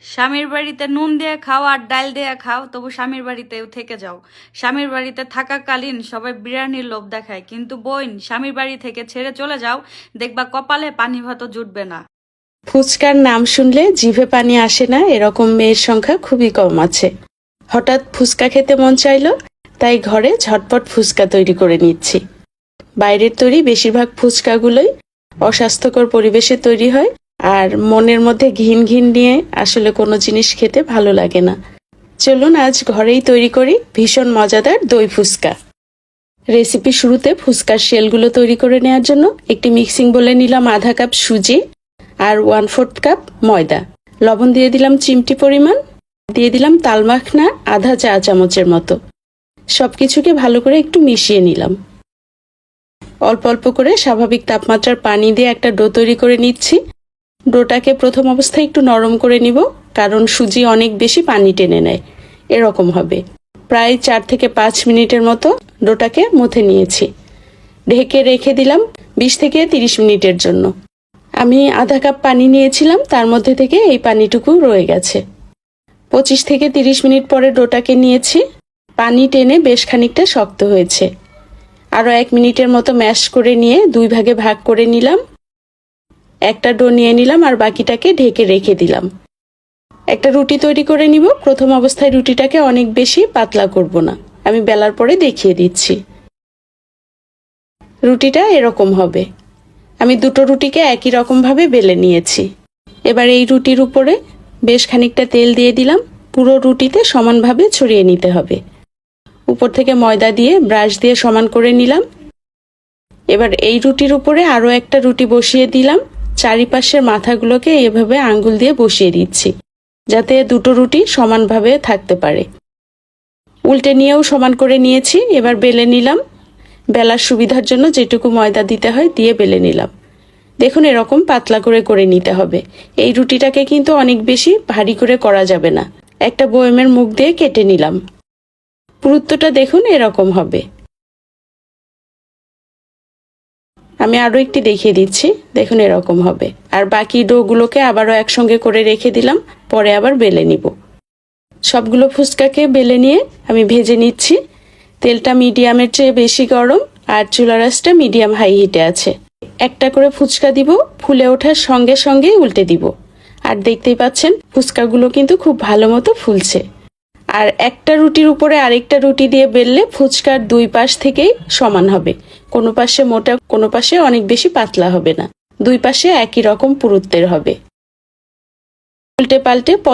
স্বামীর বাড়িতে নুন দিয়ে খাও আর ডাল দিয়ে খাও, তবু স্বামীর বাড়িতেও থেকে যাও। স্বামীর বাড়িতে থাকাকালীন সবাই বিরিয়ানির লোভ দেখায়, কিন্তু বোন স্বামীর বাড়ি থেকে ছেড়ে চলে যাও, দেখবা কপালে পানি ভাতও জুটবে না। ফুচকার নাম শুনলে জিভে পানি আসে না এরকম মেয়ের সংখ্যা খুবই কম আছে। হঠাৎ ফুচকা খেতে মন চাইলো, তাই ঘরে ঝটপট ফুচকা তৈরি করে নিচ্ছি। বাইরের তৈরি বেশিরভাগ ফুচকাগুলোই অস্বাস্থ্যকর পরিবেশে তৈরি হয়, আর মনের মধ্যে ঘিন ঘিন নিয়ে আসলে কোনো জিনিস খেতে ভালো লাগে না। চলুন আজ ঘরেই তৈরি করি ভীষণ মজাদার দই ফুচকা। রেসিপি শুরুতে ফুচকার শেলগুলো তৈরি করে নেওয়ার জন্য একটি মিক্সিং বোলে নিলাম আধা কাপ সুজি আর 1/4 কাপ ময়দা। লবণ দিয়ে দিলাম চিমটি পরিমাণ, দিয়ে দিলাম তালমাখনা আধা চা চামচের মতো। সবকিছুকে ভালো করে একটু মিশিয়ে নিলাম। অল্প অল্প করে স্বাভাবিক তাপমাত্রার পানি দিয়ে একটা ডো তৈরি করে নিচ্ছি। ডোটাকে প্রথম অবস্থায় একটু নরম করে নিব, কারণ সুজি অনেক বেশি পানি টেনে নেয়। এরকম হবে। প্রায় 4 থেকে 5 মিনিটের মতো ডোটাকে মথে নিয়েছি। ঢেকে রেখে দিলাম 20 থেকে 30 মিনিটের জন্য। আমি আধা কাপ পানি নিয়েছিলাম, তার মধ্যে থেকে এই পানিটুকু রয়ে গেছে। 25 থেকে 30 মিনিট পরে ডোটাকে নিয়েছি। পানি টেনে বেশ খানিকটা শক্ত হয়েছে। আরও 1 মিনিটের মতো ম্যাশ করে নিয়ে 2 ভাগে ভাগ করে নিলাম। একটা ডো নিয়ে নিলাম আর বাকিটাকে ঢেকে রেখে দিলাম। একটা রুটি তৈরি করে নিব। প্রথম অবস্থায় রুটিটাকে অনেক বেশি পাতলা করব না, আমি বেলার পরে দেখিয়ে দিচ্ছি। রুটিটা এরকম হবে। আমি দুটো রুটিকে একই রকমভাবে বেলে নিয়েছি। এবার এই রুটির উপরে বেশ খানিকটা তেল দিয়ে দিলাম। পুরো রুটিতে সমানভাবে ছড়িয়ে নিতে হবে। উপর থেকে ময়দা দিয়ে ব্রাশ দিয়ে সমান করে নিলাম। এবার এই রুটির উপরে আরও একটা রুটি বসিয়ে দিলাম। চারিপাশের মাথাগুলোকে এভাবে আঙ্গুল দিয়ে বসিয়ে দিচ্ছি, যাতে দুটো রুটি সমানভাবে থাকতে পারে। উল্টে নিয়েও সমান করে নিয়েছি। এবার বেলে নিলাম। বেলার সুবিধার জন্য যেটুকু ময়দা দিতে হয় দিয়ে বেলে নিলাম। দেখুন এরকম পাতলা করে করে নিতে হবে। এই রুটিটাকে কিন্তু অনেক বেশি ভারী করে করা যাবে না। একটা বয়মের মুখ দিয়ে কেটে নিলাম। পুরুত্বটা দেখুন এরকম হবে। আমি আরও একটি দেখিয়ে দিচ্ছি, দেখুন এরকম হবে। আর বাকি ডোগুলোকে আবারও একসঙ্গে করে রেখে দিলাম, পরে আবার বেলে নিব। সবগুলো ফুচকাকে বেলে নিয়ে আমি ভেজে নিচ্ছি। তেলটা মিডিয়ামের চেয়ে বেশি গরম আর চুলার আঁচটা মিডিয়াম হাই হিটে আছে। একটা করে ফুচকা দিব, ফুলে ওঠার সঙ্গে সঙ্গেই উল্টে দিব। আর দেখতেই পাচ্ছেন ফুচকাগুলো কিন্তু খুব ভালো মতো ফুলছে। আর একটা রুটির উপরে আরেকটা রুটি দিয়ে বেললে ফুচকার দুই পাশ থেকেই সমান হবে। কোনো পাশে মোটা, কোনো পাশে অনেক বেশি পাতলা হবে না। দুই পাশে একই রকম পুরুত্বের হবে। উল্টে পাল্টে